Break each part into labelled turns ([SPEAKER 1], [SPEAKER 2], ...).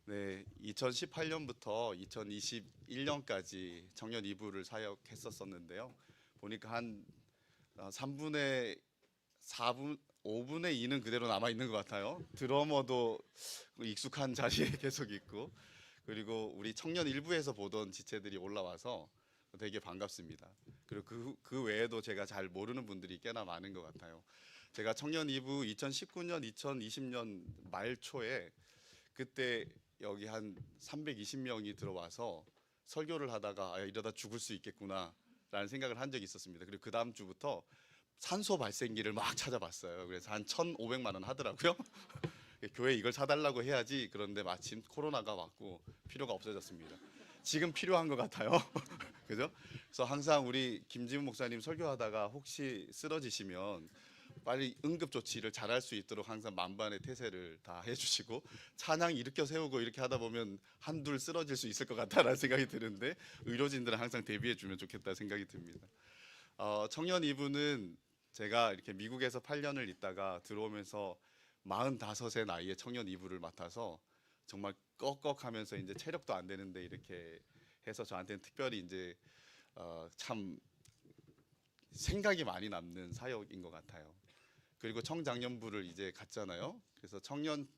[SPEAKER 1] 네, 2018년부터 2021년까지 청년 2부를 사역했었었는데요. 보니까 한 3분의 4분, 5분의 2는 그대로 남아 있는 것 같아요. 드러머도 익숙한 자리에 계속 있고, 그리고 우리 청년 일부에서 보던 지체들이 올라와서 되게 반갑습니다. 그리고 그 외에도 제가 잘 모르는 분들이 꽤나 많은 것 같아요. 제가 청년 2부 2019년, 2020년 말 초에 그때 여기 한 320명이 들어와서 설교를 하다가 이러다 죽을 수 있겠구나라는 생각을 한 적이 있었습니다. 그리고 그 다음 주부터 산소 발생기를 막 찾아봤어요. 그래서 한 1,500만 원 하더라고요. 교회 이걸 사달라고 해야지. 그런데 마침 코로나가 왔고 필요가 없어졌습니다. 지금 필요한 것 같아요. 그죠? 그래서 항상 우리 김지훈 목사님 설교하다가 혹시 쓰러지시면 빨리 응급 조치를 잘할 수 있도록 항상 만반의 태세를 다 해주시고, 찬양 일으켜 세우고 이렇게 하다 보면 한둘 쓰러질 수 있을 것 같다라는 생각이 드는데, 의료진들은 항상 대비해 주면 좋겠다 생각이 듭니다. 청년 이부는 제가 이렇게 미국에서 8년을 있다가 들어오면서 45의 나이에 청년 이부를 맡아서 정말 꺽꺽하면서 이제 체력도 안 되는데 이렇게 해서 저한테는 특별히 이제 참 생각이 많이 남는 사역인 것 같아요. 그리고 청장년부를 이제 갔잖아요. 그래서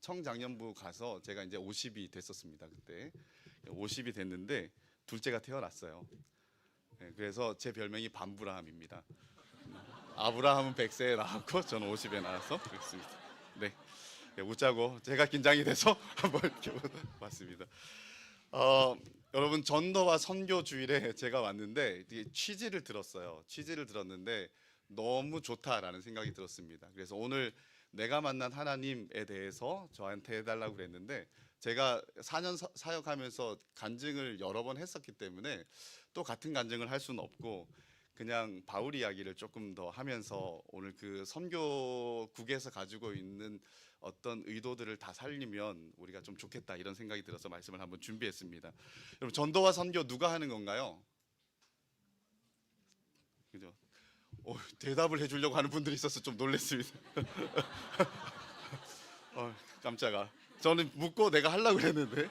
[SPEAKER 1] 청장년부 가서 제가 이제 50이 됐었습니다. 그때 50이 됐는데 둘째가 태어났어요. 네, 그래서 제 별명이 반브라함입니다. 아브라함은 100세에 나왔고 저는 50에 나와서 그렇습니다. 네, 네, 웃자고 제가 긴장이 돼서 한번 이렇게 봤습니다. 여러분 전도와 선교 주일에 제가 왔는데 취지를 들었어요. 취지를 들었는데 너무 좋다라는 생각이 들었습니다. 그래서 오늘 내가 만난 하나님에 대해서 저한테 해달라고 그랬는데, 제가 4년 사역하면서 간증을 여러 번 했었기 때문에 또 같은 간증을 할 수는 없고, 그냥 바울 이야기를 조금 더 하면서 오늘 그 선교국에서 가지고 있는 어떤 의도들을 다 살리면 우리가 좀 좋겠다 이런 생각이 들어서 말씀을 한번 준비했습니다. 여러분 전도와 선교 누가 하는 건가요? 그죠? 대답을 해주려고 하는 분들이 있어서 좀 놀랐습니다. 깜짝아. 저는 묻고 내가 하려고 그랬는데.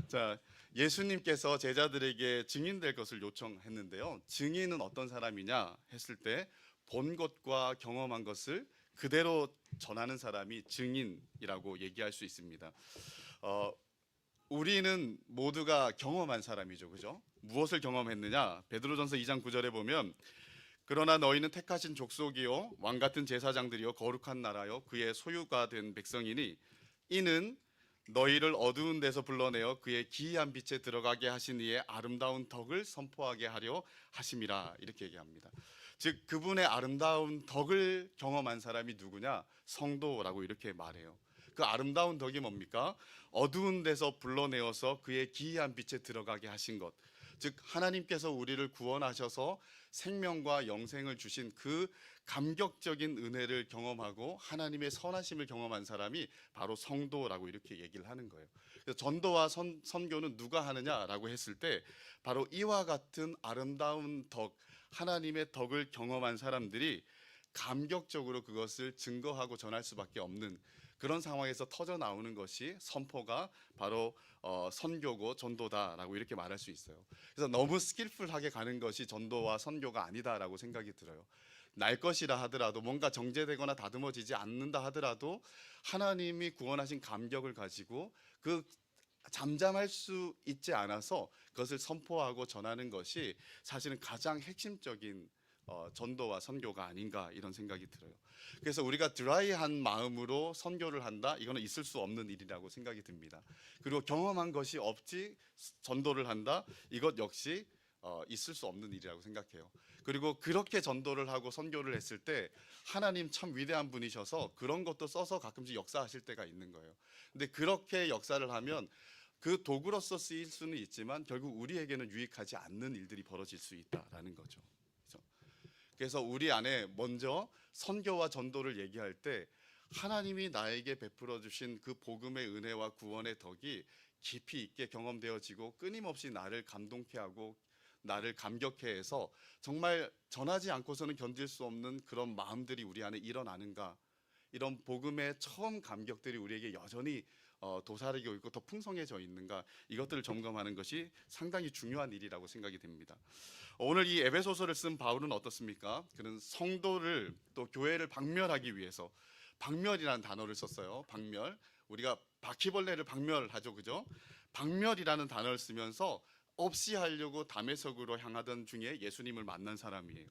[SPEAKER 1] 자, 예수님께서 제자들에게 증인될 것을 요청했는데요. 증인은 어떤 사람이냐 했을 때 본 것과 경험한 것을 그대로 전하는 사람이 증인이라고 얘기할 수 있습니다. 어, 우리는 모두가 경험한 사람이죠. 그죠? 무엇을 경험했느냐? 베드로전서 2장 9절에 보면, 그러나 너희는 택하신 족속이요 왕 같은 제사장들이요 거룩한 나라요 그의 소유가 된 백성이니 이는 너희를 어두운 데서 불러내어 그의 기이한 빛에 들어가게 하신 이의 아름다운 덕을 선포하게 하려 하심이라, 이렇게 얘기합니다. 즉 그분의 아름다운 덕을 경험한 사람이 누구냐? 성도라고 이렇게 말해요. 그 아름다운 덕이 뭡니까? 어두운 데서 불러내어서 그의 기이한 빛에 들어가게 하신 것. 즉 하나님께서 우리를 구원하셔서 생명과 영생을 주신 그 감격적인 은혜를 경험하고 하나님의 선하심을 경험한 사람이 바로 성도라고 이렇게 얘기를 하는 거예요. 그래서 전도와 선교는 누가 하느냐라고 했을 때 바로 이와 같은 아름다운 덕, 하나님의 덕을 경험한 사람들이 감격적으로 그것을 증거하고 전할 수밖에 없는 그런 상황에서 터져 나오는 것이 선포가 바로 선교고 전도다라고 이렇게 말할 수 있어요. 그래서 너무 스킬풀하게 가는 것이 전도와 선교가 아니다라고 생각이 들어요. 날 것이라 하더라도, 뭔가 정제되거나 다듬어지지 않는다 하더라도 하나님이 구원하신 감격을 가지고 그 잠잠할 수 있지 않아서 그것을 선포하고 전하는 것이 사실은 가장 핵심적인 전도와 선교가 아닌가 이런 생각이 들어요. 그래서 우리가 드라이한 마음으로 선교를 한다, 이거는 있을 수 없는 일이라고 생각이 듭니다. 그리고 경험한 것이 없이 전도를 한다, 이것 역시 있을 수 없는 일이라고 생각해요. 그리고 그렇게 전도를 하고 선교를 했을 때 하나님 참 위대한 분이셔서 그런 것도 써서 가끔씩 역사하실 때가 있는 거예요. 근데 그렇게 역사를 하면 그 도구로서 쓰일 수는 있지만 결국 우리에게는 유익하지 않는 일들이 벌어질 수 있다라는 거죠. 그래서 우리 안에 먼저 선교와 전도를 얘기할 때 하나님이 나에게 베풀어 주신 그 복음의 은혜와 구원의 덕이 깊이 있게 경험되어지고 끊임없이 나를 감동케 하고 나를 감격해 해서 정말 전하지 않고서는 견딜 수 없는 그런 마음들이 우리 안에 일어나는가, 이런 복음의 처음 감격들이 우리에게 여전히 도사리고 있고 더 풍성해져 있는가, 이것들을 점검하는 것이 상당히 중요한 일이라고 생각이 됩니다. 오늘 이 에베소서를 쓴 바울은 어떻습니까? 그는 성도를 또 교회를 박멸하기 위해서 박멸이라는 단어를 썼어요. 박멸. 우리가 바퀴벌레를 박멸하죠, 그죠? 박멸이라는 단어를 쓰면서 없이 하려고 담에석으로 향하던 중에 예수님을 만난 사람이에요.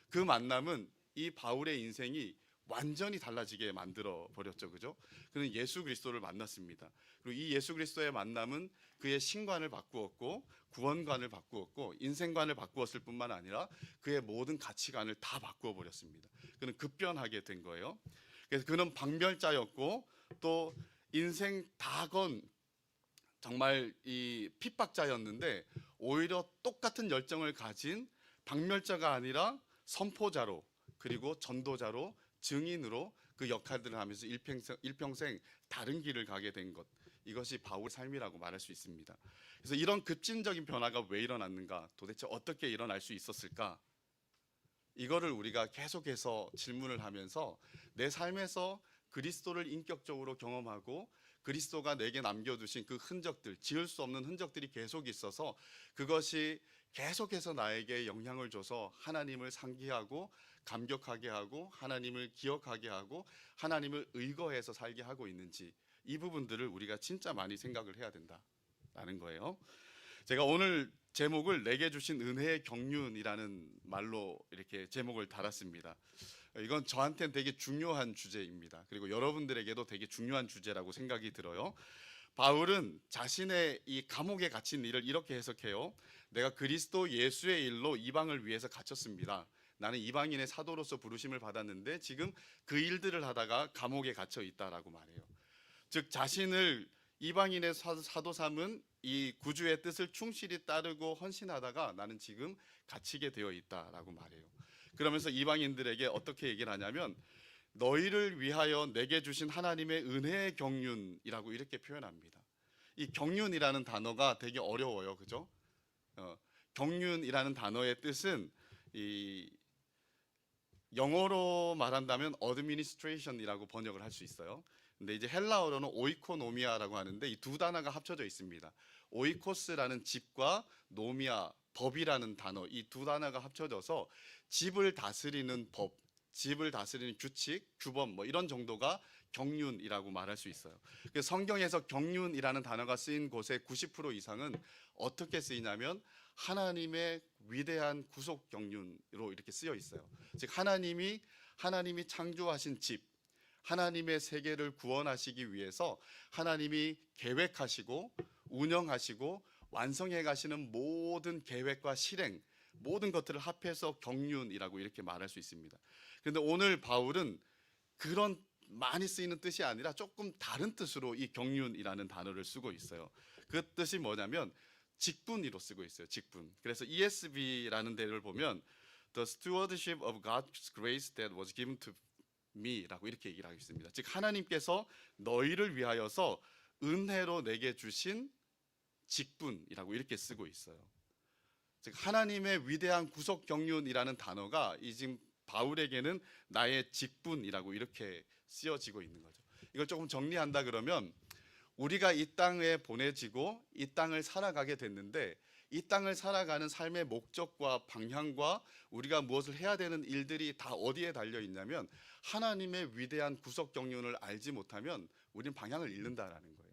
[SPEAKER 1] 그 만남은 이 바울의 인생이 완전히 달라지게 만들어 버렸죠, 그죠? 그는 예수 그리스도를 만났습니다. 그리고 이 예수 그리스도의 만남은 그의 신관을 바꾸었고 구원관을 바꾸었고 인생관을 바꾸었을 뿐만 아니라 그의 모든 가치관을 다 바꾸어 버렸습니다. 그는 급변하게 된 거예요. 그래서 그는 박멸자였고 또 인생 다 건 정말 이 핍박자였는데 오히려 똑같은 열정을 가진 박멸자가 아니라 선포자로, 그리고 전도자로, 증인으로 그 역할들을 하면서 일평생 다른 길을 가게 된 것, 이것이 바울의 삶이라고 말할 수 있습니다. 그래서 이런 급진적인 변화가 왜 일어났는가, 도대체 어떻게 일어날 수 있었을까, 이거를 우리가 계속해서 질문을 하면서 내 삶에서 그리스도를 인격적으로 경험하고 그리스도가 내게 남겨두신 그 흔적들, 지울 수 없는 흔적들이 계속 있어서 그것이 계속해서 나에게 영향을 줘서 하나님을 상기하고 감격하게 하고 하나님을 기억하게 하고 하나님을 의거해서 살게 하고 있는지, 이 부분들을 우리가 진짜 많이 생각을 해야 된다라는 거예요. 제가 오늘 제목을 내게 주신 은혜의 경륜이라는 말로 이렇게 제목을 달았습니다. 이건 저한테는 되게 중요한 주제입니다. 그리고 여러분들에게도 되게 중요한 주제라고 생각이 들어요. 바울은 자신의 이 감옥에 갇힌 일을 이렇게 해석해요. 내가 그리스도 예수의 일로 이방을 위해서 갇혔습니다. 나는 이방인의 사도로서 부르심을 받았는데 지금 그 일들을 하다가 감옥에 갇혀 있다라고 말해요. 즉 자신을 이방인의 사도 삼은 이 구주의 뜻을 충실히 따르고 헌신하다가 나는 지금 갇히게 되어 있다라고 말해요. 그러면서 이방인들에게 어떻게 얘기를 하냐면 너희를 위하여 내게 주신 하나님의 은혜의 경륜이라고 이렇게 표현합니다. 이 경륜이라는 단어가 되게 어려워요, 그죠? 경륜이라는 단어의 뜻은 이 영어로 말한다면 administration이라고 번역을 할 수 있어요. 근데 이제 헬라어로는 오이코노미아라고 하는데 이 두 단어가 합쳐져 있습니다. 오이코스라는 집과 노미아, 법이라는 단어, 이 두 단어가 합쳐져서 집을 다스리는 법, 집을 다스리는 규칙, 규범 뭐 이런 정도가 경륜이라고 말할 수 있어요. 그래서 성경에서 경륜이라는 단어가 쓰인 곳의 90% 이상은 어떻게 쓰이냐면 하나님의 위대한 구속 경륜으로 이렇게 쓰여 있어요. 즉 하나님이 창조하신 집, 하나님의 세계를 구원하시기 위해서 하나님이 계획하시고 운영하시고 완성해 가시는 모든 계획과 실행, 모든 것들을 합해서 경륜이라고 이렇게 말할 수 있습니다. 그런데 오늘 바울은 그런 많이 쓰이는 뜻이 아니라 조금 다른 뜻으로 이 경륜이라는 단어를 쓰고 있어요. 그 뜻이 뭐냐면 직분으로 쓰고 있어요. 직분. 그래서 ESV라는 데를 보면 The stewardship of God's grace that was given to me라고 이렇게 얘기를 하고 있습니다. 즉 하나님께서 너희를 위하여서 은혜로 내게 주신 직분이라고 이렇게 쓰고 있어요. 즉 하나님의 위대한 구속 경륜이라는 단어가 이 지금 바울에게는 나의 직분이라고 이렇게 쓰여지고 있는 거죠. 이걸 조금 정리한다 그러면 우리가 이 땅에 보내지고 이 땅을 살아가게 됐는데 이 땅을 살아가는 삶의 목적과 방향과 우리가 무엇을 해야 되는 일들이 다 어디에 달려 있냐면 하나님의 위대한 구속 경륜을 알지 못하면 우리는 방향을 잃는다라는 거예요.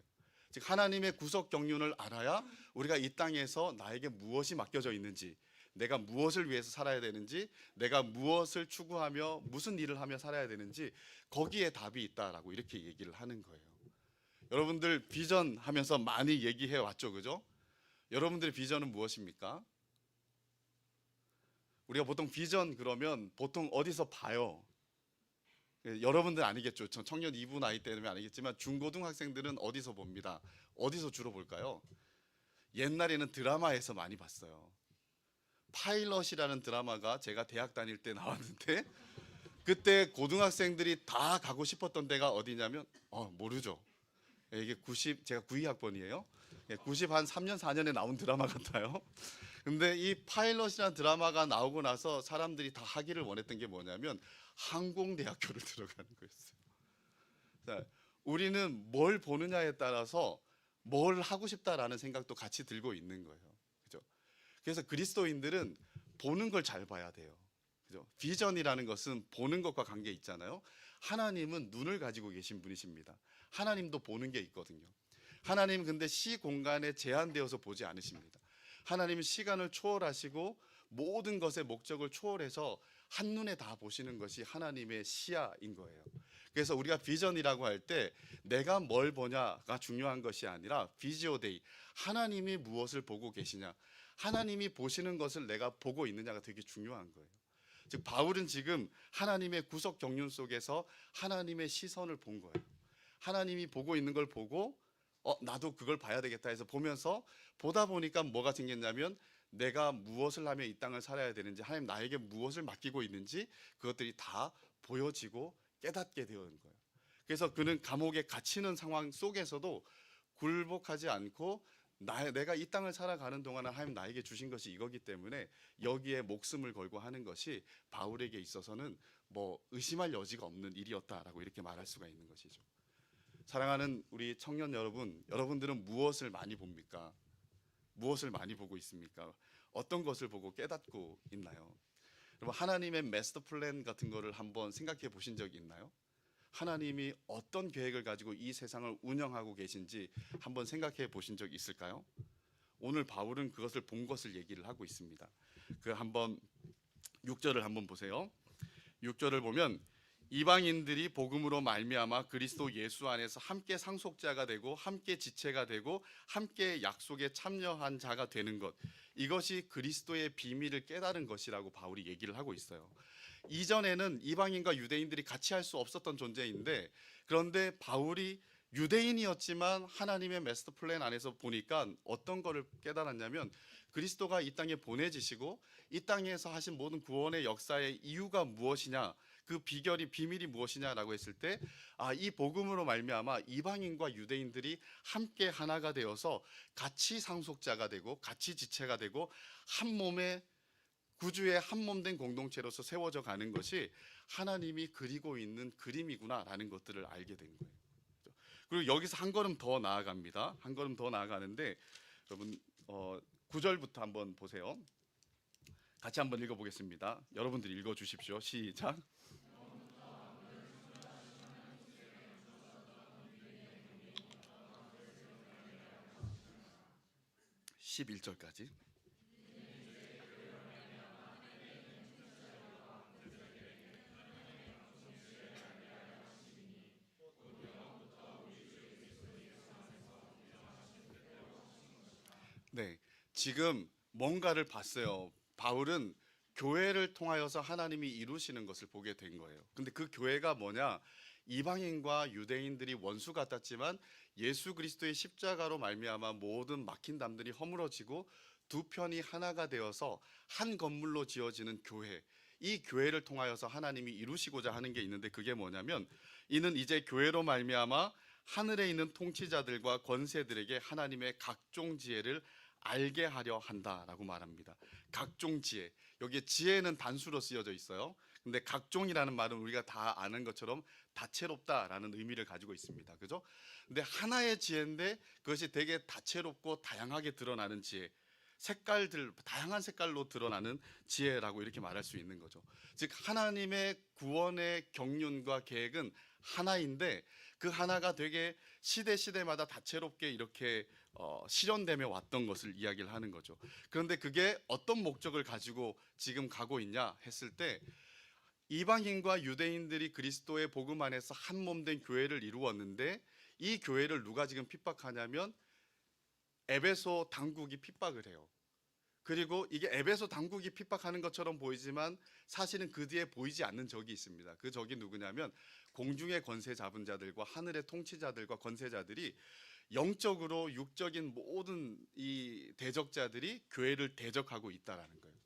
[SPEAKER 1] 즉 하나님의 구속 경륜을 알아야 우리가 이 땅에서 나에게 무엇이 맡겨져 있는지, 내가 무엇을 위해서 살아야 되는지, 내가 무엇을 추구하며 무슨 일을 하며 살아야 되는지 거기에 답이 있다라고 이렇게 얘기를 하는 거예요. 여러분들 비전 하면서 많이 얘기해 왔죠, 그죠? 여러분들의 비전은 무엇입니까? 우리가 보통 비전 그러면 보통 어디서 봐요? 여러분들 아니겠죠. 청년 2부 나이 때는 아니겠지만 중고등학생들은 어디서 봅니다. 어디서 주로 볼까요? 옛날에는 드라마에서 많이 봤어요. 파일럿이라는 드라마가 제가 대학 다닐 때 나왔는데 그때 고등학생들이 다 가고 싶었던 데가 어디냐면 모르죠. 이게 제가 92학번이에요. 90 한 3년 4년에 나온 드라마 같아요. 근데 이 파일럿이라는 드라마가 나오고 나서 사람들이 다 하기를 원했던 게 뭐냐면 항공대학교를 들어가는 거였어요. 자, 우리는 뭘 보느냐에 따라서 뭘 하고 싶다라는 생각도 같이 들고 있는 거예요. 그죠? 그래서 그리스도인들은 보는 걸 잘 봐야 돼요. 그죠? 비전이라는 것은 보는 것과 관계 있잖아요. 하나님은 눈을 가지고 계신 분이십니다. 하나님도 보는 게 있거든요. 하나님은 근데 시 공간에 제한되어서 보지 않으십니다. 하나님은 시간을 초월하시고 모든 것의 목적을 초월해서 한눈에 다 보시는 것이 하나님의 시야인 거예요. 그래서 우리가 비전이라고 할 때 내가 뭘 보냐가 중요한 것이 아니라 비지오데이, 하나님이 무엇을 보고 계시냐, 하나님이 보시는 것을 내가 보고 있느냐가 되게 중요한 거예요. 즉 바울은 지금 하나님의 구속 경륜 속에서 하나님의 시선을 본 거예요. 하나님이 보고 있는 걸 보고 나도 그걸 봐야 되겠다 해서 보면서 보다 보니까 뭐가 생겼냐면 내가 무엇을 하며 이 땅을 살아야 되는지, 하나님 나에게 무엇을 맡기고 있는지 그것들이 다 보여지고 깨닫게 되는 거예요. 그래서 그는 감옥에 갇히는 상황 속에서도 굴복하지 않고 내가 이 땅을 살아가는 동안은 하나님 나에게 주신 것이 이거기 때문에 여기에 목숨을 걸고 하는 것이 바울에게 있어서는 뭐 의심할 여지가 없는 일이었다라고 이렇게 말할 수가 있는 것이죠. 사랑하는 우리 청년 여러분, 여러분들은 무엇을 많이 봅니까? 무엇을 많이 보고 있습니까? 어떤 것을 보고 깨닫고 있나요? 여러분, 하나님의 마스터 플랜 같은 거를 한번 생각해 보신 적이 있나요? 하나님이 어떤 계획을 가지고 이 세상을 운영하고 계신지 한번 생각해 보신 적 있을까요? 오늘 바울은 그것을 본 것을 얘기를 하고 있습니다. 그 한번 6절을 한번 보세요. 6절을 보면 이방인들이 복음으로 말미암아 그리스도 예수 안에서 함께 상속자가 되고 함께 지체가 되고 함께 약속에 참여한 자가 되는 것, 이것이 그리스도의 비밀을 깨달은 것이라고 바울이 얘기를 하고 있어요. 이전에는 이방인과 유대인들이 같이 할 수 없었던 존재인데, 그런데 바울이 유대인이었지만 하나님의 마스터 플랜 안에서 보니까 어떤 거를 깨달았냐면 그리스도가 이 땅에 보내지시고 이 땅에서 하신 모든 구원의 역사의 이유가 무엇이냐, 그 비밀이 무엇이냐라고 했을 때 이 복음으로 말미암아 이방인과 유대인들이 함께 하나가 되어서 같이 상속자가 되고 같이 지체가 되고 한 몸의 구주의 한 몸 된 공동체로서 세워져 가는 것이 하나님이 그리고 있는 그림이구나라는 것들을 알게 된 거예요. 그리고 여기서 한 걸음 더 나아갑니다. 한 걸음 더 나아가는데 여러분 9절부터 한번 보세요. 같이 한번 읽어보겠습니다. 여러분들이 읽어주십시오. 시작. 11절까지. 네, 지금 뭔가를 봤어요. 바울은 교회를 통하여서 하나님이 이루시는 것을 보게 된 거예요. 근데 그 교회가 뭐냐? 이방인과 유대인들이 원수 같았지만 예수 그리스도의 십자가로 말미암아 모든 막힌 담들이 허물어지고 두 편이 하나가 되어서 한 건물로 지어지는 교회. 이 교회를 통하여서 하나님이 이루시고자 하는 게 있는데 그게 뭐냐면 이는 이제 교회로 말미암아 하늘에 있는 통치자들과 권세들에게 하나님의 각종 지혜를 알게 하려 한다라고 말합니다. 각종 지혜. 여기에 지혜는 단수로 쓰여져 있어요. 근데 각종이라는 말은 우리가 다 아는 것처럼 다채롭다라는 의미를 가지고 있습니다. 그죠? 근데 하나의 지혜인데 그것이 되게 다채롭고 다양하게 드러나는 지혜. 다양한 색깔로 드러나는 지혜라고 이렇게 말할 수 있는 거죠. 즉 하나님의 구원의 경륜과 계획은 하나인데 그 하나가 되게 시대마다 다채롭게 이렇게 실현되며 왔던 것을 이야기를 하는 거죠. 그런데 그게 어떤 목적을 가지고 지금 가고 있냐 했을 때 이방인과 유대인들이 그리스도의 복음 안에서 한 몸 된 교회를 이루었는데 이 교회를 누가 지금 핍박하냐면 에베소 당국이 핍박을 해요. 그리고 이게 에베소 당국이 핍박하는 것처럼 보이지만 사실은 그 뒤에 보이지 않는 적이 있습니다. 그 적이 누구냐면 공중의 권세 잡은 자들과 하늘의 통치자들과 권세자들이 영적으로 육적인 모든 이 대적자들이 교회를 대적하고 있다라는 거예요.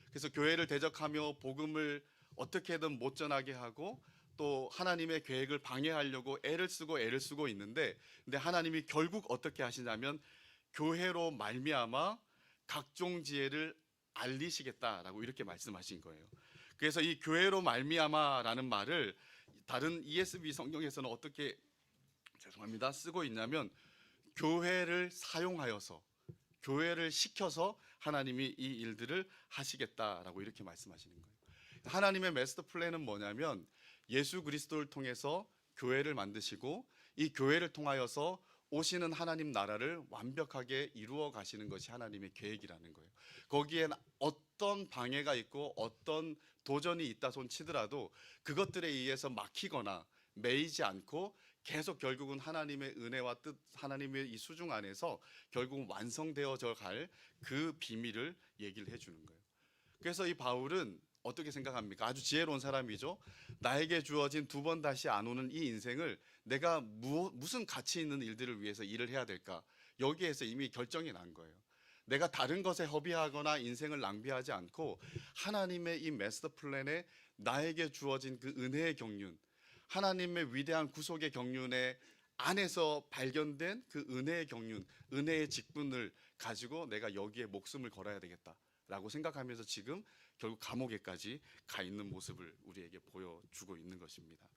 [SPEAKER 1] 그래서 교회를 대적하며 복음을 어떻게든 못 전하게 하고 또 하나님의 계획을 방해하려고 애를 쓰고 있는데 근데 하나님이 결국 어떻게 하시냐면 교회로 말미암아 각종 지혜를 알리시겠다라고 이렇게 말씀하신 거예요. 그래서 이 교회로 말미암아라는 말을 다른 ESV 성경에서는 어떻게 죄송합니다. 쓰고 있냐면 교회를 사용하여서 교회를 시켜서 하나님이 이 일들을 하시겠다라고 이렇게 말씀하시는 거예요. 하나님의 마스터 플랜은 뭐냐면 예수 그리스도를 통해서 교회를 만드시고 이 교회를 통하여서 오시는 하나님 나라를 완벽하게 이루어 가시는 것이 하나님의 계획이라는 거예요. 거기엔 어떤 방해가 있고 어떤 도전이 있다 손 치더라도 그것들에 의해서 막히거나 매이지 않고 계속 결국은 하나님의 은혜와 뜻, 하나님의 이 수중 안에서 결국은 완성되어져 갈 그 비밀을 얘기를 해주는 거예요. 그래서 이 바울은 어떻게 생각합니까? 아주 지혜로운 사람이죠. 나에게 주어진 두 번 다시 안 오는 이 인생을 내가 무슨 가치 있는 일들을 위해서 일을 해야 될까? 여기에서 이미 결정이 난 거예요. 내가 다른 것에 허비하거나 인생을 낭비하지 않고 하나님의 이 마스터 플랜에 나에게 주어진 그 은혜의 경륜, 하나님의 위대한 구속의 경륜에 안에서 발견된 그 은혜의 경륜, 은혜의 직분을 가지고 내가 여기에 목숨을 걸어야 되겠다라고 생각하면서 지금 결국 감옥에까지 가 있는 모습을 우리에게 보여주고 있는 것입니다.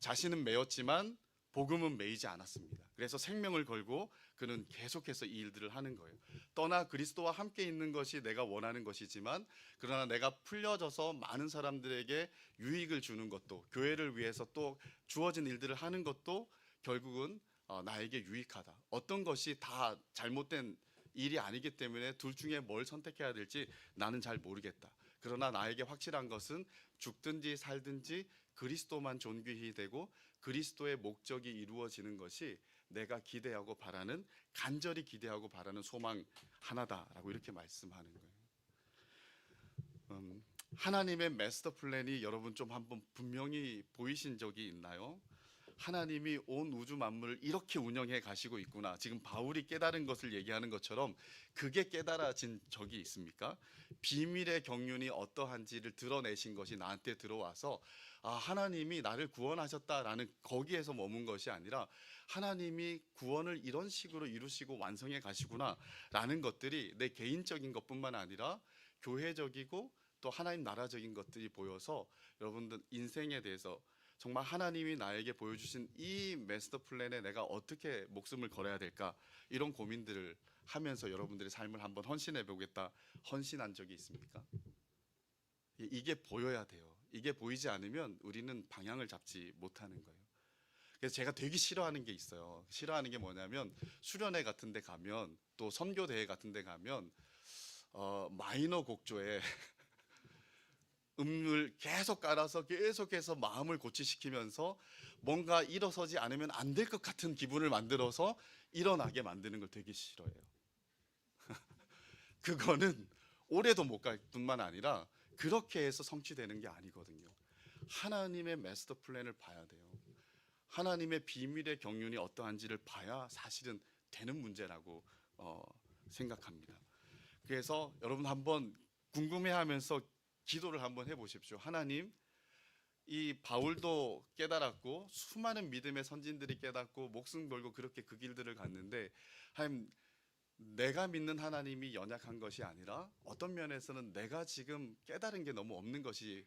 [SPEAKER 1] 자신은 매였지만 복음은 매이지 않았습니다. 그래서 생명을 걸고 그는 계속해서 이 일들을 하는 거예요. 떠나 그리스도와 함께 있는 것이 내가 원하는 것이지만 그러나 내가 풀려져서 많은 사람들에게 유익을 주는 것도 교회를 위해서 또 주어진 일들을 하는 것도 결국은 나에게 유익하다. 어떤 것이 다 잘못된 일이 아니기 때문에 둘 중에 뭘 선택해야 될지 나는 잘 모르겠다. 그러나 나에게 확실한 것은 죽든지 살든지 그리스도만 존귀히 되고 그리스도의 목적이 이루어지는 것이 내가 기대하고 바라는, 간절히 기대하고 바라는 소망 하나다라고 이렇게 말씀하는 거예요. 하나님의 마스터 플랜이 여러분 좀 한번 분명히 보이신 적이 있나요? 하나님이 온 우주 만물을 이렇게 운영해 가시고 있구나. 지금 바울이 깨달은 것을 얘기하는 것처럼 그게 깨달아진 적이 있습니까? 비밀의 경륜이 어떠한지를 드러내신 것이 나한테 들어와서 하나님이 나를 구원하셨다라는 거기에서 머문 것이 아니라 하나님이 구원을 이런 식으로 이루시고 완성해 가시구나라는 것들이 내 개인적인 것뿐만 아니라 교회적이고 또 하나님 나라적인 것들이 보여서 여러분들 인생에 대해서 정말 하나님이 나에게 보여주신 이 마스터 플랜에 내가 어떻게 목숨을 걸어야 될까 이런 고민들을 하면서 여러분들의 삶을 한번 헌신해 보겠다 헌신한 적이 있습니까? 이게 보여야 돼요. 이게 보이지 않으면 우리는 방향을 잡지 못하는 거예요. 그래서 제가 되게 싫어하는 게 있어요. 싫어하는 게 뭐냐면 수련회 같은 데 가면 또 선교 대회 같은 데 가면 마이너 곡조에 음을 계속 깔아서 계속해서 마음을 고치시키면서 뭔가 일어서지 않으면 안 될 것 같은 기분을 만들어서 일어나게 만드는 걸 되게 싫어해요. 그거는 오래도 못 갈 뿐만 아니라 그렇게 해서 성취되는 게 아니거든요. 하나님의 마스터 플랜을 봐야 돼요. 하나님의 비밀의 경륜이 어떠한지를 봐야 사실은 되는 문제라고 생각합니다. 그래서 여러분 한번 궁금해하면서 기도를 한번 해보십시오. 하나님, 이 바울도 깨달았고 수많은 믿음의 선진들이 깨닫고 목숨 걸고 그렇게 그 길들을 갔는데 하나님, 내가 믿는 하나님이 연약한 것이 아니라 어떤 면에서는 내가 지금 깨달은 게 너무 없는 것이,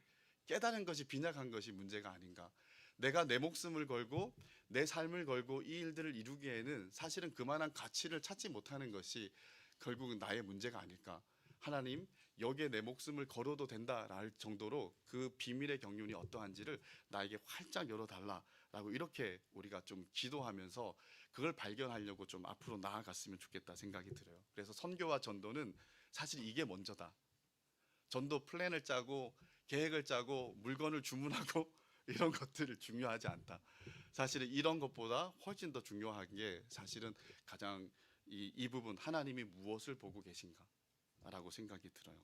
[SPEAKER 1] 깨달은 것이 빈약한 것이 문제가 아닌가. 내가 내 목숨을 걸고 내 삶을 걸고 이 일들을 이루기에는 사실은 그만한 가치를 찾지 못하는 것이 결국은 나의 문제가 아닐까. 하나님, 여기에 내 목숨을 걸어도 된다랄 정도로 그 비밀의 경륜이 어떠한지를 나에게 활짝 열어달라라고 이렇게 우리가 좀 기도하면서 그걸 발견하려고 좀 앞으로 나아갔으면 좋겠다 생각이 들어요. 그래서 선교와 전도는 사실 이게 먼저다. 전도 플랜을 짜고 계획을 짜고 물건을 주문하고 이런 것들을 중요하지 않다. 사실은 이런 것보다 훨씬 더 중요한 게 사실은 가장 이 부분, 하나님이 무엇을 보고 계신가 라고 생각이 들어요.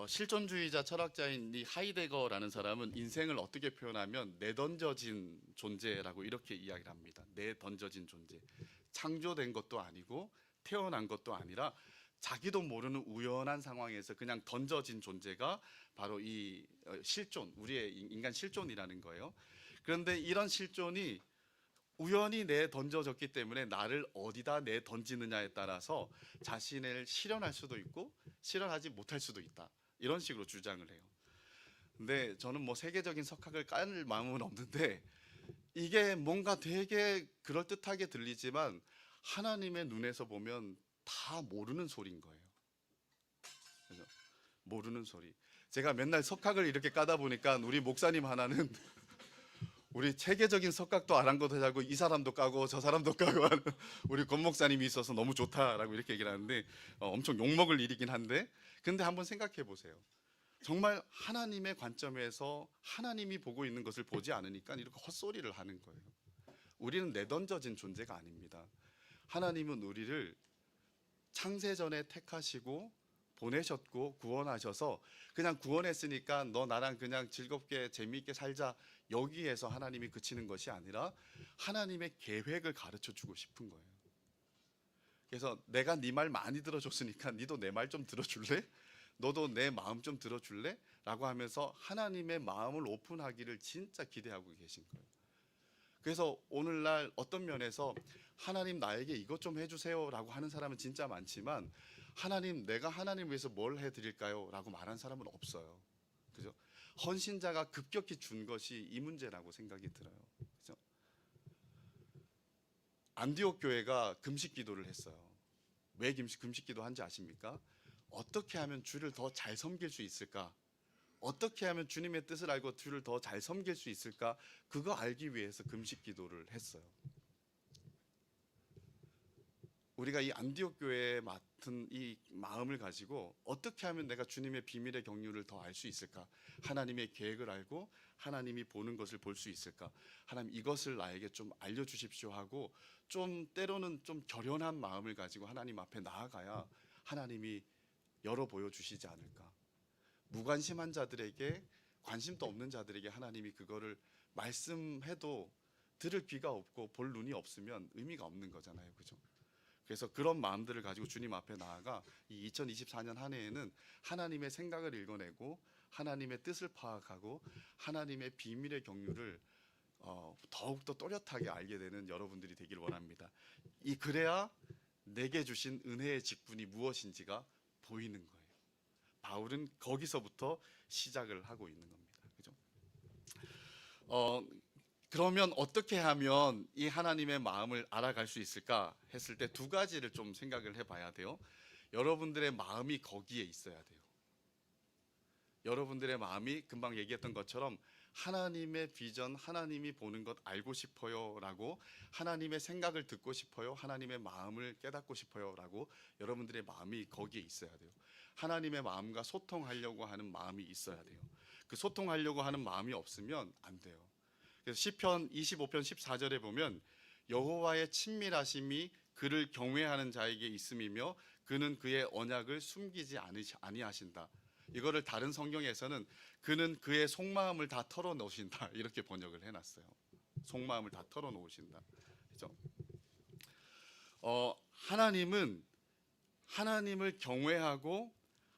[SPEAKER 1] 실존주의자 철학자인 이 하이데거라는 사람은 인생을 어떻게 표현하면 내던져진 존재라고 이렇게 이야기를 합니다. 내던져진 존재. 창조된 것도 아니고 태어난 것도 아니라 자기도 모르는 우연한 상황에서 그냥 던져진 존재가 바로 이 실존, 우리의 인간 실존이라는 거예요. 그런데 이런 실존이 우연히 내 던져졌기 때문에 나를 어디다 내 던지느냐에 따라서 자신을 실현할 수도 있고 실현하지 못할 수도 있다. 이런 식으로 주장을 해요. 근데 저는 뭐 세계적인 석학을 깔 마음은 없는데 이게 뭔가 되게 그럴듯하게 들리지만 하나님의 눈에서 보면 다 모르는 소리인 거예요. 그죠? 모르는 소리. 제가 맨날 석학을 이렇게 까다 보니까 우리 목사님 하나는 우리 체계적인 석학도 아랑곳하지 않고 이 사람도 까고 저 사람도 까고 하는 우리 권 목사님이 있어서 너무 좋다라고 이렇게 얘기를 하는데 엄청 욕먹을 일이긴 한데, 근데 한번 생각해 보세요. 정말 하나님의 관점에서 하나님이 보고 있는 것을 보지 않으니까 이렇게 헛소리를 하는 거예요. 우리는 내던져진 존재가 아닙니다. 하나님은 우리를 창세전에 택하시고 보내셨고 구원하셔서 그냥 구원했으니까 너 나랑 그냥 즐겁게 재미있게 살자, 여기에서 하나님이 그치는 것이 아니라 하나님의 계획을 가르쳐 주고 싶은 거예요. 그래서 내가 네 말 많이 들어줬으니까 니도 내 말 좀 들어줄래? 너도 내 마음 좀 들어줄래? 라고 하면서 하나님의 마음을 오픈하기를 진짜 기대하고 계신 거예요. 그래서 오늘날 어떤 면에서 하나님 나에게 이것 좀 해주세요 라고 하는 사람은 진짜 많지만, 하나님 내가 하나님 위해서 뭘 해드릴까요? 라고 말한 사람은 없어요. 그죠? 헌신자가 급격히 준 것이 이 문제라고 생각이 들어요. 그죠? 안디옥 교회가 금식 기도를 했어요. 왜 금식 기도 한지 아십니까? 어떻게 하면 주를 더 잘 섬길 수 있을까? 어떻게 하면 주님의 뜻을 알고 주를 더 잘 섬길 수 있을까? 그거 알기 위해서 금식 기도를 했어요. 우리가 이 안디옥 교회에 맡은 이 마음을 가지고 어떻게 하면 내가 주님의 비밀의 경륜을 더 알 수 있을까? 하나님의 계획을 알고 하나님이 보는 것을 볼 수 있을까? 하나님 이것을 나에게 좀 알려주십시오 하고, 좀 때로는 좀 결연한 마음을 가지고 하나님 앞에 나아가야 하나님이 열어 보여주시지 않을까? 무관심한 자들에게, 관심도 없는 자들에게 하나님이 그거를 말씀해도 들을 귀가 없고 볼 눈이 없으면 의미가 없는 거잖아요. 그죠? 그래서 그런 마음들을 가지고 주님 앞에 나아가 이 2024년 한 해에는 하나님의 생각을 읽어내고 하나님의 뜻을 파악하고 하나님의 비밀의 경륜을 더욱더 또렷하게 알게 되는 여러분들이 되길 원합니다. 그래야 내게 주신 은혜의 직분이 무엇인지가 보이는 거예요. 바울은 거기서부터 시작을 하고 있는 겁니다. 그죠? 그러면 어떻게 하면 이 하나님의 마음을 알아갈 수 있을까 했을 때 두 가지를 좀 생각을 해봐야 돼요. 여러분들의 마음이 거기에 있어야 돼요. 여러분들의 마음이 금방 얘기했던 것처럼 하나님의 비전, 하나님이 보는 것 알고 싶어요 라고, 하나님의 생각을 듣고 싶어요, 하나님의 마음을 깨닫고 싶어요 라고 여러분들의 마음이 거기에 있어야 돼요. 하나님의 마음과 소통하려고 하는 마음이 있어야 돼요. 그 소통하려고 하는 마음이 없으면 안 돼요. 그래서 시편 25편 14절에 보면 여호와의 친밀하심이 그를 경외하는 자에게 있음이며 그는 그의 언약을 숨기지 아니하신다. 이거를 다른 성경에서는 그는 그의 속마음을 다 털어놓으신다 이렇게 번역을 해놨어요. 속마음을 다 털어놓으신다. 그죠? 하나님은 하나님을 경외하고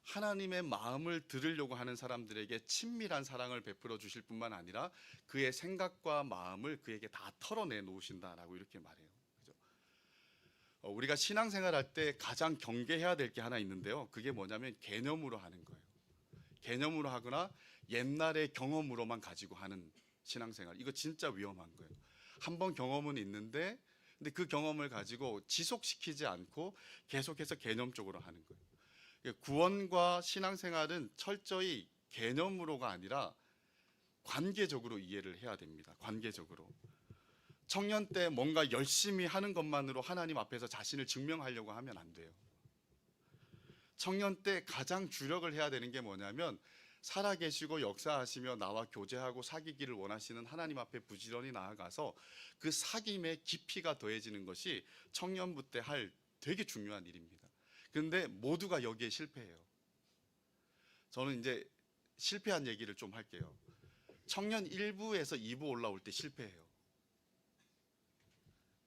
[SPEAKER 1] 하나님의 마음을 들으려고 하는 사람들에게 친밀한 사랑을 베풀어 주실 뿐만 아니라 그의 생각과 마음을 그에게 다 털어내 놓으신다라고 이렇게 말해요. 그죠? 우리가 신앙생활 할 때 가장 경계해야 될 게 하나 있는데요. 그게 뭐냐면 개념으로 하는 거예요. 개념으로 하거나 옛날의 경험으로만 가지고 하는 신앙생활. 이거 진짜 위험한 거예요. 한번 경험은 있는데 근데 그 경험을 가지고 지속시키지 않고 계속해서 개념적으로 하는 거예요. 구원과 신앙생활은 철저히 개념으로가 아니라 관계적으로 이해를 해야 됩니다. 관계적으로. 청년 때 뭔가 열심히 하는 것만으로 하나님 앞에서 자신을 증명하려고 하면 안 돼요. 청년 때 가장 주력을 해야 되는 게 뭐냐면 살아계시고 역사하시며 나와 교제하고 사귀기를 원하시는 하나님 앞에 부지런히 나아가서 그 사귐의 깊이가 더해지는 것이 청년부 때 할 되게 중요한 일입니다. 그런데 모두가 여기에 실패해요. 저는 이제 실패한 얘기를 좀 할게요. 청년 1부에서 2부 올라올 때 실패해요.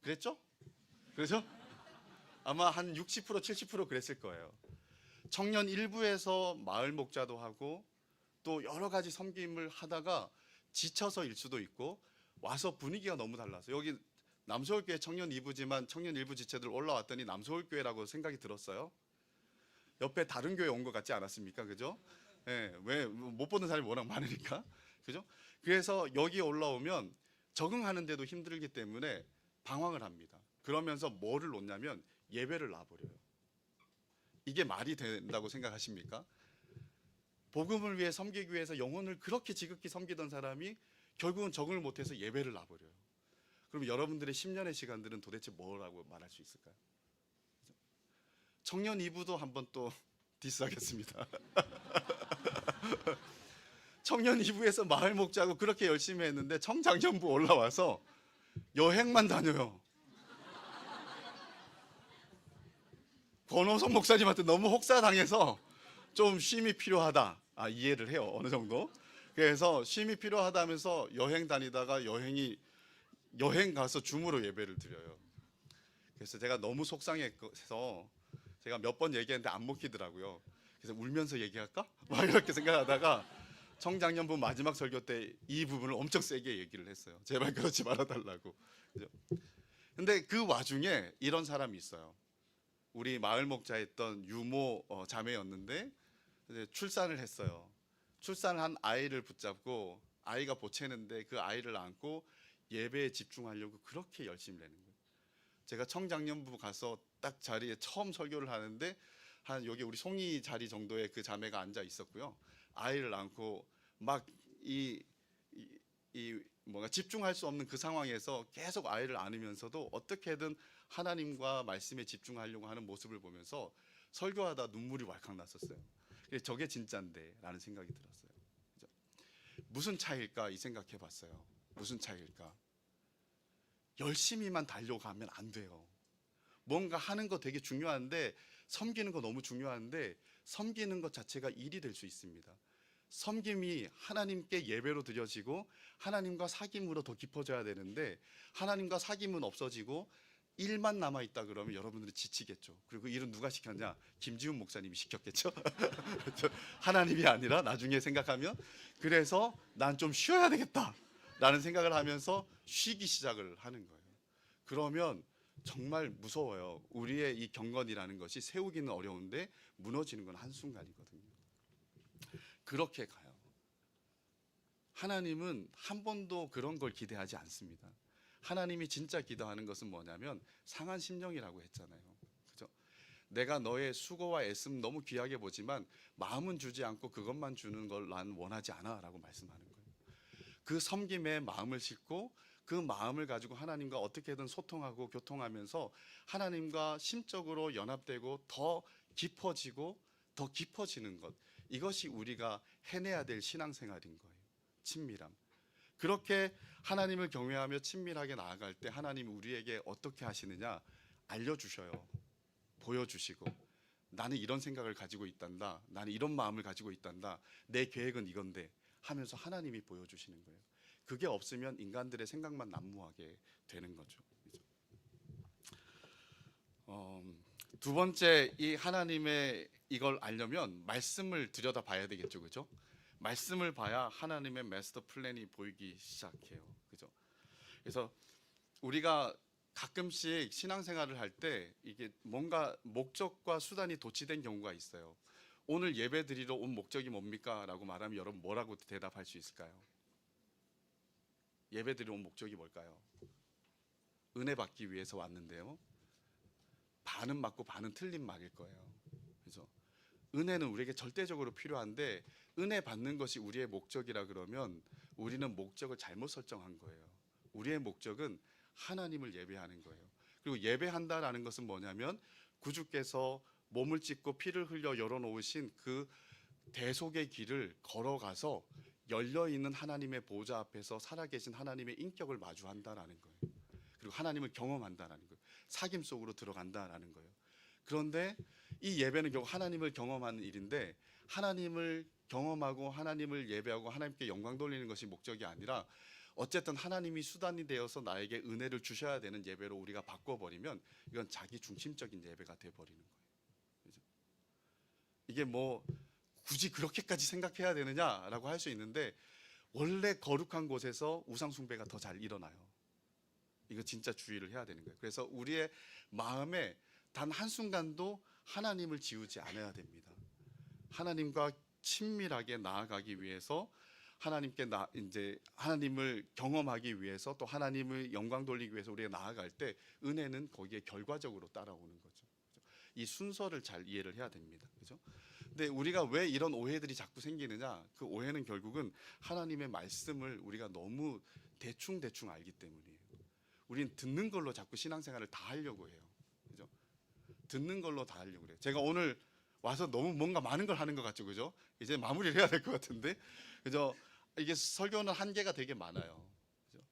[SPEAKER 1] 그랬죠? 그래서 아마 한 60% 70% 그랬을 거예요. 청년 1부에서 마을 목자도 하고 또 여러 가지 섬김을 하다가 지쳐서일 수도 있고 와서 분위기가 너무 달라서, 여기 남서울교회 청년 2부지만 청년 1부 지체들 올라왔더니 남서울교회라고 생각이 들었어요. 옆에 다른 교회 온 것 같지 않았습니까? 그죠? 왜 못 보는 사람이 워낙 많으니까. 그죠? 그래서 여기 올라오면 적응하는데도 힘들기 때문에 방황을 합니다. 그러면서 뭐를 놓냐면 예배를 놔버려요. 이게 말이 된다고 생각하십니까? 복음을 위해 섬기기 위해서 영혼을 그렇게 지극히 섬기던 사람이 결국은 적응을 못해서 예배를 놔버려요. 그럼 여러분들의 10년의 시간들은 도대체 뭐라고 말할 수 있을까요? 청년 2부도 한번 또 디스하겠습니다. 청년 2부에서 마을 목자고 그렇게 열심히 했는데 청장년부 올라와서 여행만 다녀요. 권호성 목사님한테 너무 혹사당해서 좀 쉼이 필요하다. 이해를 해요. 어느 정도. 그래서 쉼이 필요하다면서 여행 다니다가 여행 가서 줌으로 예배를 드려요. 그래서 제가 너무 속상해서 제가 몇 번 얘기했는데 안 먹히더라고요. 그래서 울면서 얘기할까? 막 이렇게 생각하다가 청장년부 마지막 설교 때 이 부분을 엄청 세게 얘기를 했어요. 제발 그러지 말아달라고. 그죠? 근데 그 와중에 이런 사람이 있어요. 우리 마을 목자였던 유모 자매였는데 이제 출산을 했어요. 출산을 한 아이를 붙잡고 아이가 보채는데 그 아이를 안고 예배에 집중하려고 그렇게 열심히 내는 거예요. 제가 청장년부 가서 딱 자리에 처음 설교를 하는데 한 여기 우리 송이 자리 정도에 그 자매가 앉아 있었고요. 아이를 안고 막 뭔가 집중할 수 없는 그 상황에서 계속 아이를 안으면서도 어떻게든 하나님과 말씀에 집중하려고 하는 모습을 보면서 설교하다 눈물이 왈칵 났었어요. 저게 진짜인데라는 생각이 들었어요. 그죠? 무슨 차이일까 이 생각해 봤어요. 무슨 차이일까? 열심히만 달려가면 안 돼요. 뭔가 하는 거 되게 중요한데 섬기는 거 너무 중요한데 섬기는 것 자체가 일이 될 수 있습니다. 섬김이 하나님께 예배로 드려지고 하나님과 사귐으로 더 깊어져야 되는데 하나님과 사귐은 없어지고 일만 남아있다 그러면 여러분들이 지치겠죠. 그리고 일은 누가 시켰냐? 김지훈 목사님이 시켰겠죠. 하나님이 아니라 나중에 생각하면 그래서 난 좀 쉬어야 되겠다 라는 생각을 하면서 쉬기 시작을 하는 거예요. 그러면 정말 무서워요. 우리의 이 경건이라는 것이 세우기는 어려운데 무너지는 건 한순간이거든요. 그렇게 가요. 하나님은 한 번도 그런 걸 기대하지 않습니다. 하나님이 진짜 기도하는 것은 뭐냐면 상한 심령이라고 했잖아요. 그죠? 내가 너의 수고와 애씀 너무 귀하게 보지만 마음은 주지 않고 그것만 주는 걸 난 원하지 않아라고 말씀하는 거예요. 그 섬김에 마음을 싣고 그 마음을 가지고 하나님과 어떻게든 소통하고 교통하면서 하나님과 심적으로 연합되고 더 깊어지고 더 깊어지는 것, 이것이 우리가 해내야 될 신앙생활인 거예요. 친밀함. 그렇게 하나님을 경외하며 친밀하게 나아갈 때 하나님이 우리에게 어떻게 하시느냐 알려주셔요. 보여주시고 나는 이런 생각을 가지고 있단다. 나는 이런 마음을 가지고 있단다. 내 계획은 이건데 하면서 하나님이 보여주시는 거예요. 그게 없으면 인간들의 생각만 난무하게 되는 거죠. 두 번째, 이 하나님의 이걸 알려면 말씀을 들여다 봐야 되겠죠, 그죠? 말씀을 봐야 하나님의 마스터 플랜이 보이기 시작해요, 그죠? 그래서 우리가 가끔씩 신앙생활을 할 때 이게 뭔가 목적과 수단이 도치된 경우가 있어요. 오늘 예배 드리러 온 목적이 뭡니까? 라고 말하면 여러분 뭐라고 대답할 수 있을까요? 예배 드리러 온 목적이 뭘까요? 은혜 받기 위해서 왔는데요. 반은 맞고 반은 틀린 말일 거예요. 그죠? 은혜는 우리에게 절대적으로 필요한데 은혜 받는 것이 우리의 목적이라 그러면 우리는 목적을 잘못 설정한 거예요. 우리의 목적은 하나님을 예배하는 거예요. 그리고 예배한다라는 것은 뭐냐면 구주께서 몸을 찢고 피를 흘려 열어놓으신 그 대속의 길을 걸어가서 열려있는 하나님의 보좌 앞에서 살아계신 하나님의 인격을 마주한다라는 거예요. 그리고 하나님을 경험한다라는 거예요. 사귐 속으로 들어간다라는 거예요. 그런데 이 예배는 결국 하나님을 경험하는 일인데 하나님을 경험하고 하나님을 예배하고 하나님께 영광 돌리는 것이 목적이 아니라 어쨌든 하나님이 수단이 되어서 나에게 은혜를 주셔야 되는 예배로 우리가 바꿔버리면 이건 자기 중심적인 예배가 돼버리는 거예요. 그죠? 이게 뭐 굳이 그렇게까지 생각해야 되느냐라고 할 수 있는데 원래 거룩한 곳에서 우상 숭배가 더 잘 일어나요. 이거 진짜 주의를 해야 되는 거예요. 그래서 우리의 마음에 단 한순간도 하나님을 지우지 않아야 됩니다. 하나님과 친밀하게 나아가기 위해서 하나님께 이제 하나님을 경험하기 위해서 또 하나님을 영광 돌리기 위해서 우리가 나아갈 때 은혜는 거기에 결과적으로 따라오는 거죠. 이 순서를 잘 이해를 해야 됩니다. 그죠? 근데 우리가 왜 이런 오해들이 자꾸 생기느냐? 그 오해는 결국은 하나님의 말씀을 우리가 너무 대충 알기 때문이에요. 우린 듣는 걸로 자꾸 신앙생활을 다 하려고 해요. 그죠? 듣는 걸로 다 하려고 그래요. 제가 오늘 와서 너무 뭔가 많은 걸 하는 것 같죠, 그죠? 이제 마무리를 해야 될 것 같은데, 그죠? 이게 설교는 한계가 되게 많아요. 그죠?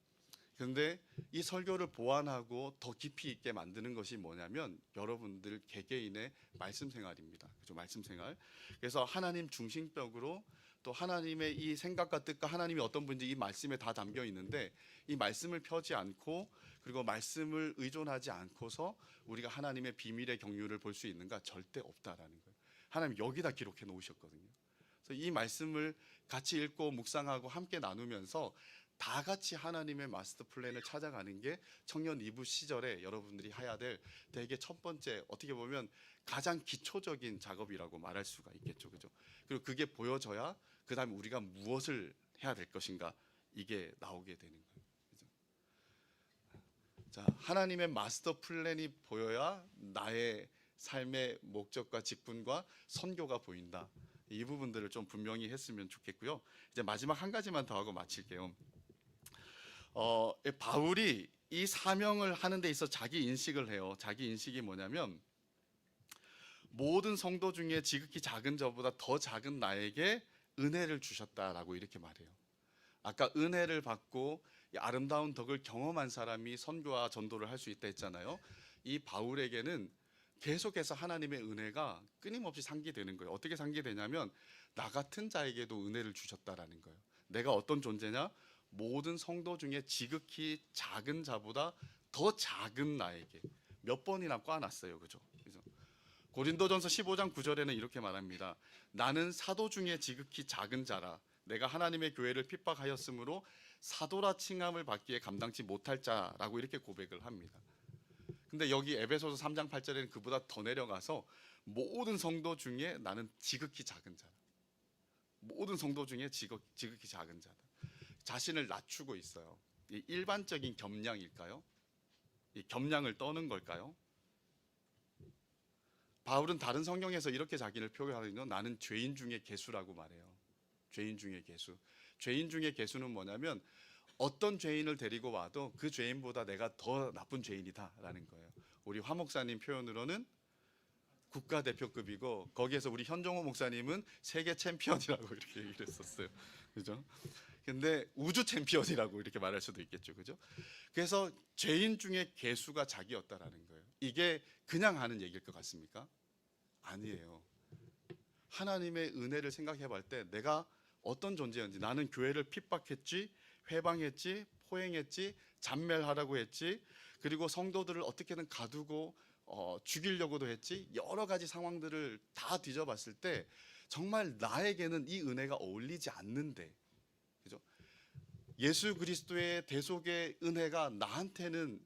[SPEAKER 1] 그런데 이 설교를 보완하고 더 깊이 있게 만드는 것이 뭐냐면 여러분들 개개인의 말씀 생활입니다. 그죠? 말씀 생활. 그래서 하나님 중심적으로 또 하나님의 이 생각과 뜻과 하나님이 어떤 분인지 이 말씀에 다 담겨 있는데 이 말씀을 펴지 않고 그리고 말씀을 의존하지 않고서 우리가 하나님의 비밀의 경륜을 볼 수 있는가? 절대 없다라는 거예요. 하나님 여기다 기록해 놓으셨거든요. 그래서 이 말씀을 같이 읽고 묵상하고 함께 나누면서 다 같이 하나님의 마스터 플랜을 찾아가는 게 청년 2부 시절에 여러분들이 해야 될 되게 첫 번째, 어떻게 보면 가장 기초적인 작업이라고 말할 수가 있겠죠. 그죠? 그리고 그게 보여져야 그다음에 우리가 무엇을 해야 될 것인가 이게 나오게 되는 거예요. 그죠? 자, 하나님의 마스터 플랜이 보여야 나의 삶의 목적과 직분과 선교가 보인다. 이 부분들을 좀 분명히 했으면 좋겠고요. 이제 마지막 한 가지만 더 하고 마칠게요. 바울이 이 사명을 하는 데 있어 자기 인식을 해요. 자기 인식이 뭐냐면 모든 성도 중에 지극히 작은 저보다 더 작은 나에게 은혜를 주셨다라고 이렇게 말해요. 아까 은혜를 받고 아름다운 덕을 경험한 사람이 선교와 전도를 할 수 있다 했잖아요. 이 바울에게는 계속해서 하나님의 은혜가 끊임없이 상기되는 거예요. 어떻게 상기되냐면 나 같은 자에게도 은혜를 주셨다라는 거예요. 내가 어떤 존재냐? 모든 성도 중에 지극히 작은 자보다 더 작은 나에게 몇 번이나 꽈놨어요. 그죠? 고린도전서 15장 9절에는 이렇게 말합니다. 나는 사도 중에 지극히 작은 자라. 내가 하나님의 교회를 핍박하였으므로 사도라 칭함을 받기에 감당치 못할 자라고 이렇게 고백을 합니다. 근데 여기 에베소서 3장 8절에는 그보다 더 내려가서 모든 성도 중에 나는 지극히 작은 자라. 모든 성도 중에 지극히 작은 자다. 자신을 낮추고 있어요. 이 일반적인 겸양일까요? 이 겸양을 떠는 걸까요? 바울은 다른 성경에서 이렇게 자기를 표현하거든요. 나는 죄인 중에 괴수라고 말해요. 죄인 중에 괴수. 죄인 중에 괴수는 뭐냐면 어떤 죄인을 데리고 와도 그 죄인보다 내가 더 나쁜 죄인이다라는 거예요. 우리 화 목사님 표현으로는 국가대표급이고 거기에서 우리 현종호 목사님은 세계 챔피언이라고 이렇게 얘기를 했었어요. 그죠? 근데 우주 챔피언이라고 이렇게 말할 수도 있겠죠. 그죠? 그래서 죄인 중에 괴수가 자기였다라는 거예요. 이게 그냥 하는 얘기일 것 같습니까? 아니에요. 하나님의 은혜를 생각해 볼 때 내가 어떤 존재였는지, 나는 교회를 핍박했지, 회방했지, 포행했지, 잔멸하라고 했지, 그리고 성도들을 어떻게든 가두고 죽이려고도 했지, 여러 가지 상황들을 다 뒤져봤을 때 정말 나에게는 이 은혜가 어울리지 않는데, 그죠? 예수 그리스도의 대속의 은혜가 나한테는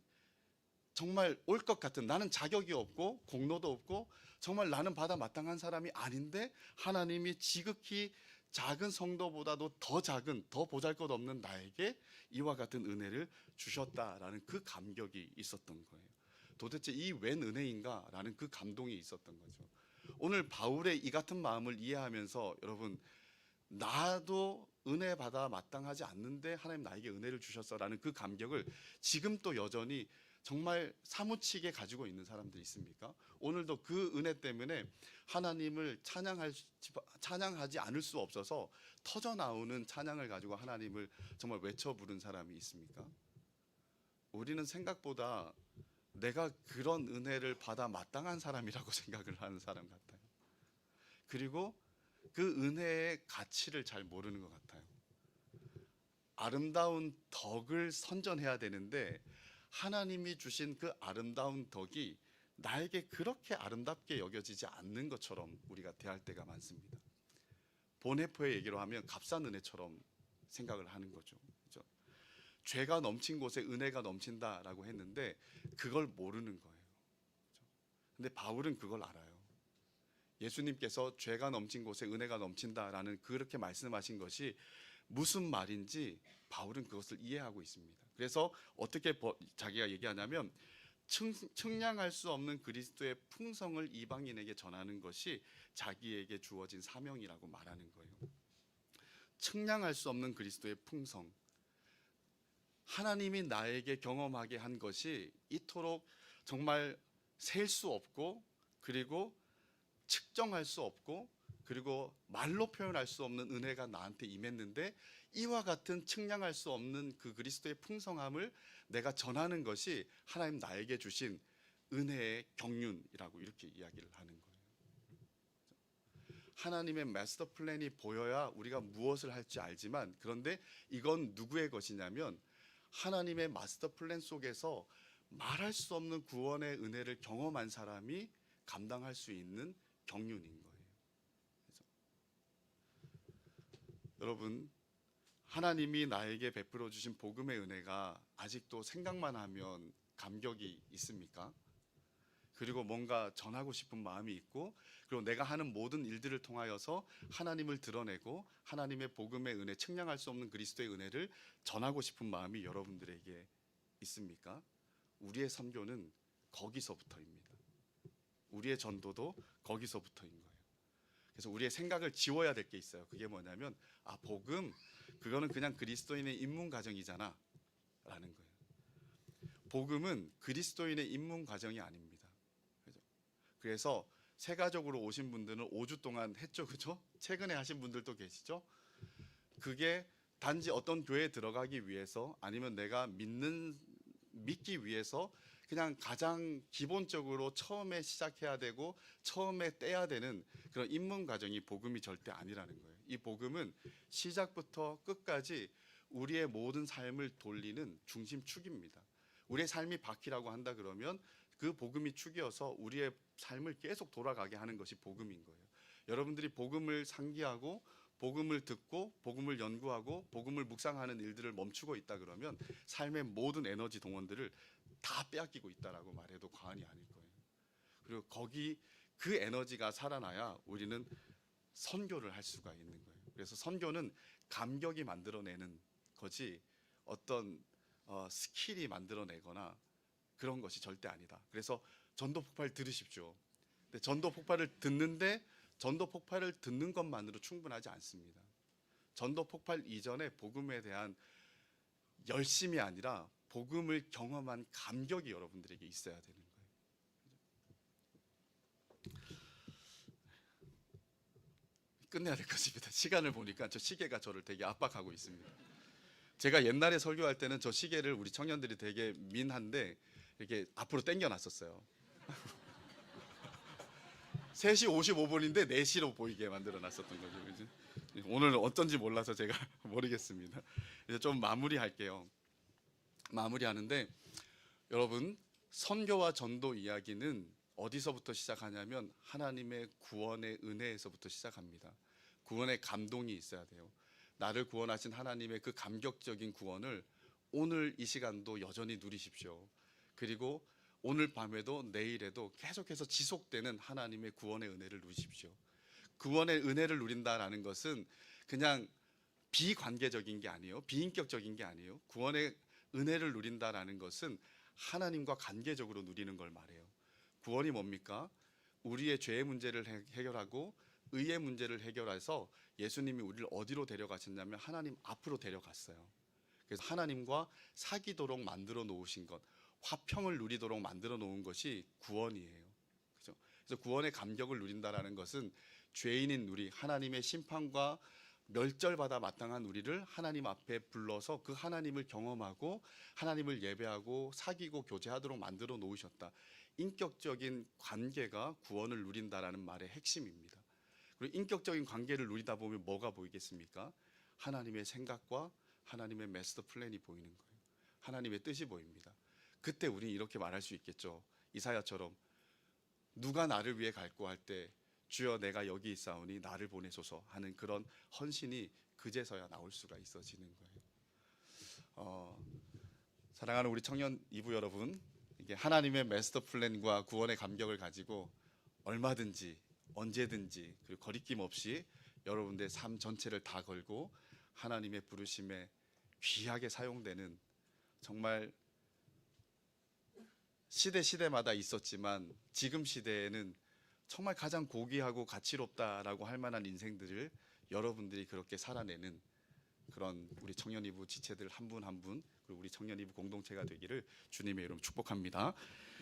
[SPEAKER 1] 정말 올 것 같은, 나는 자격이 없고 공로도 없고 정말 나는 받아 마땅한 사람이 아닌데 하나님이 지극히 작은 성도보다도 더 작은, 더 보잘것없는 나에게 이와 같은 은혜를 주셨다라는 그 감격이 있었던 거예요. 도대체 이 웬 은혜인가라는 그 감동이 있었던 거죠. 오늘 바울의 이 같은 마음을 이해하면서 여러분, 나도 은혜 받아 마땅하지 않는데 하나님 나에게 은혜를 주셨어라는 그 감격을 지금 또 여전히 정말 사무치게 가지고 있는 사람들이 있습니까? 오늘도 그 은혜 때문에 하나님을 찬양하지 않을 수 없어서 터져 나오는 찬양을 가지고 하나님을 정말 외쳐 부른 사람이 있습니까? 우리는 생각보다 내가 그런 은혜를 받아 마땅한 사람이라고 생각을 하는 사람 같아요. 그리고 그 은혜의 가치를 잘 모르는 것 같아요. 아름다운 덕을 선전해야 되는데 하나님이 주신 그 아름다운 덕이 나에게 그렇게 아름답게 여겨지지 않는 것처럼 우리가 대할 때가 많습니다. 보네포의 얘기로 하면 값싼 은혜처럼 생각을 하는 거죠. 그렇죠? 죄가 넘친 곳에 은혜가 넘친다라고 했는데 그걸 모르는 거예요. 그렇죠? 근데 바울은 그걸 알아요. 예수님께서 죄가 넘친 곳에 은혜가 넘친다라는 그렇게 말씀하신 것이 무슨 말인지 바울은 그것을 이해하고 있습니다. 그래서 어떻게 자기가 얘기하냐면 측량할 수 없는 그리스도의 풍성을 이방인에게 전하는 것이 자기에게 주어진 사명이라고 말하는 거예요. 측량할 수 없는 그리스도의 풍성, 하나님이 나에게 경험하게 한 것이 이토록 정말 셀 수 없고, 그리고 측정할 수 없고, 그리고 말로 표현할 수 없는 은혜가 나한테 임했는데, 이와 같은 측량할 수 없는 그 그리스도의 풍성함을 내가 전하는 것이 하나님 나에게 주신 은혜의 경륜이라고 이렇게 이야기를 하는 거예요. 하나님의 마스터 플랜이 보여야 우리가 무엇을 할지 알지만, 그런데 이건 누구의 것이냐면 하나님의 마스터 플랜 속에서 말할 수 없는 구원의 은혜를 경험한 사람이 감당할 수 있는 경륜인 거예요. 그래서 여러분, 하나님이 나에게 베풀어 주신 복음의 은혜가 아직도 생각만 하면 감격이 있습니까? 그리고 뭔가 전하고 싶은 마음이 있고, 그리고 내가 하는 모든 일들을 통하여서 하나님을 드러내고 하나님의 복음의 은혜, 측량할 수 없는 그리스도의 은혜를 전하고 싶은 마음이 여러분들에게 있습니까? 우리의 선교는 거기서부터입니다. 우리의 전도도 거기서부터인 거예요. 그래서 우리의 생각을 지워야 될 게 있어요. 그게 뭐냐면, 복음, 그거는 그냥 그리스도인의 입문 과정이잖아 라는 거예요. 복음은 그리스도인의 입문 과정이 아닙니다. 그래서 세가족으로 오신 분들은 5주 동안 했죠, 그죠? 최근에 하신 분들도 계시죠? 그게 단지 어떤 교회에 들어가기 위해서, 아니면 내가 믿기 위해서 그냥 가장 기본적으로 처음에 시작해야 되고 처음에 떼야 되는 그런 입문 과정이 복음이 절대 아니라는 거예요. 이 복음은 시작부터 끝까지 우리의 모든 삶을 돌리는 중심축입니다. 우리의 삶이 바퀴라고 한다 그러면 그 복음이 축이어서 우리의 삶을 계속 돌아가게 하는 것이 복음인 거예요. 여러분들이 복음을 상기하고 복음을 듣고 복음을 연구하고 복음을 묵상하는 일들을 멈추고 있다 그러면 삶의 모든 에너지 동원들을 다 빼앗기고 있다라고 말해도 과언이 아닐 거예요. 그리고 그 에너지가 살아나야 우리는 선교를 할 수가 있는 거예요. 그래서 선교는 감격이 만들어내는 거지 어떤 스킬이 만들어내거나 그런 것이 절대 아니다. 그래서 전도 폭발 들으십시오. 근데 전도 폭발을 듣는 것만으로 충분하지 않습니다. 전도 폭발 이전에 복음에 대한 열심이 아니라 복음을 경험한 감격이 여러분들에게 있어야 되는 거예요. 끝내야 될 것입니다. 시간을 보니까 저 시계가 저를 되게 압박하고 있습니다. 제가 옛날에 설교할 때는 저 시계를 우리 청년들이 되게 민한데 이렇게 앞으로 당겨 놨었어요. 3시 55분인데 4시로 보이게 만들어 놨었던 거죠. 그죠? 오늘 어쩐지 몰라서 제가 모르겠습니다. 이제 좀 마무리할게요. 마무리하는데, 여러분, 선교와 전도 이야기는 어디서부터 시작하냐면 하나님의 구원의 은혜에서부터 시작합니다. 구원의 감동이 있어야 돼요. 나를 구원하신 하나님의 그 감격적인 구원을 오늘 이 시간도 여전히 누리십시오. 그리고 오늘 밤에도 내일에도 계속해서 지속되는 하나님의 구원의 은혜를 누리십시오. 구원의 은혜를 누린다라는 것은 그냥 비관계적인 게 아니에요. 비인격적인 게 아니에요. 구원의 은혜를 누린다라는 것은 하나님과 관계적으로 누리는 걸 말해요. 구원이 뭡니까? 우리의 죄의 문제를 해결하고 의의 문제를 해결해서 예수님이 우리를 어디로 데려가셨냐면 하나님 앞으로 데려갔어요. 그래서 하나님과 사귀도록 만들어 놓으신 것, 화평을 누리도록 만들어 놓은 것이 구원이에요. 그죠? 그래서 구원의 감격을 누린다라는 것은 죄인인 우리, 하나님의 심판과 멸절받아 마땅한 우리를 하나님 앞에 불러서 그 하나님을 경험하고 하나님을 예배하고 사귀고 교제하도록 만들어 놓으셨다. 인격적인 관계가 구원을 누린다라는 말의 핵심입니다. 그리고 인격적인 관계를 누리다 보면 뭐가 보이겠습니까? 하나님의 생각과 하나님의 마스터 플랜이 보이는 거예요. 하나님의 뜻이 보입니다. 그때 우리는 이렇게 말할 수 있겠죠. 이사야처럼 누가 나를 위해 갈구할 때 주여 내가 여기 있사오니 나를 보내소서 하는 그런 헌신이 그제서야 나올 수가 있어지는 거예요. 사랑하는 우리 청년 이부 여러분, 이게 하나님의 마스터 플랜과 구원의 감격을 가지고 얼마든지 언제든지 그리고 거리낌 없이 여러분들의 삶 전체를 다 걸고 하나님의 부르심에 귀하게 사용되는, 정말 시대마다 있었지만 지금 시대에는 정말 가장 고귀하고 가치롭다라고 할 만한 인생들을 여러분들이 그렇게 살아내는 그런 우리 청년이부 지체들 한 분 한 분, 그리고 우리 청년이부 공동체가 되기를 주님의 이름 축복합니다.